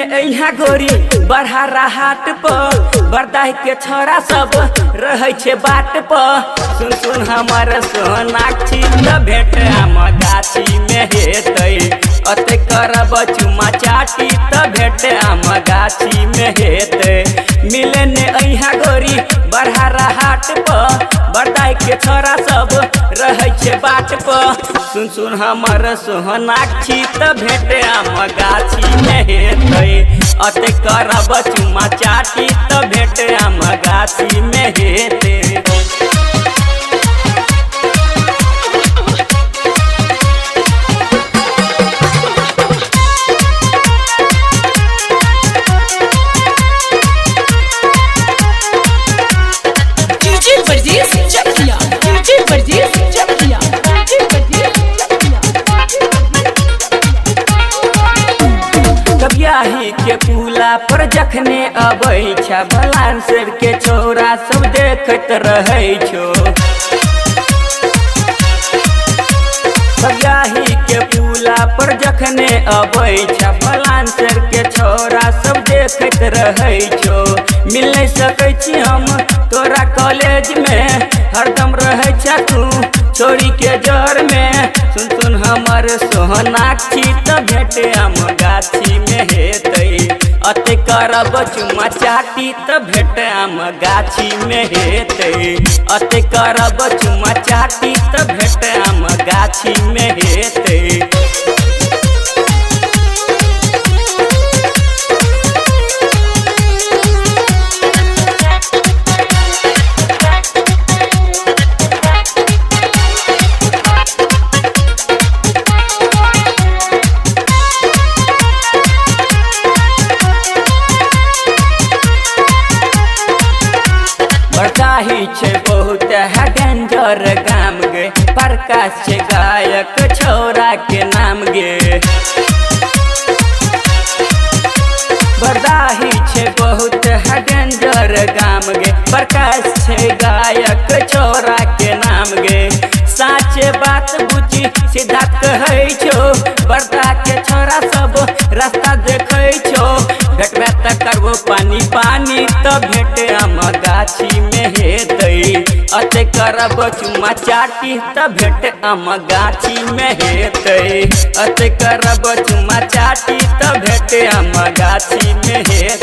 यहाँ गोरी बरहारा हाट पर बरदाई के छोरा सब रहे छे बाट पर। सुन सुन हमर सोनाक्षी त भेट हम गाछी में हेतै अते करब चुमा चाटी त भेट हम गाछी में हेतै। मिले ने यहाँ गोरी बरहारा हाट पर बरदाई के छोरा सब रहे छे बाट पर। सुन सुन हमर सोनाक्षी त भेट हम गाछी में हेतै अते करब चुमा चाटी त भेट हम गाछी में हेतै। कबियाही के पुला पर जखने अबै छा बलांसर के छोरा सब देखत रहै छो। कबियाही के पुला पर जखने अबै छा बलांसर के छोरा सब देखत रहै छो। मिल नहीं सकै छी हम तोरा कॉलेज में हरदम रहै छा तू छोरी के जर में। सुन सुन हमर सोनाक्षी त भेट हम गाछी में हेतै अते करब चुमा चाटी त भेट हम गाछी में हेतै अते करब चुमा चाटी त भेट हम गाछी में हेतै। बरदाही छे बहुत है डेंजर गाम गे प्रकाश छे गायक छोरा के नाम गे। बरदाही छे बहुत है डेंजर गाम गे प्रकाश छे गायक छोरा के नाम गे। साचे बात बुझी सीधा कहै छो बरदा के छोरा सब रास्ता देखै छो। भेटबे त करबो पानी पानी त भेट हम गाछी में हेतै अते करब चुमा चाटी त भेट हम गाछी में हेतै अते करब चुमा चाटी त भेट हम गाछी में हेतै।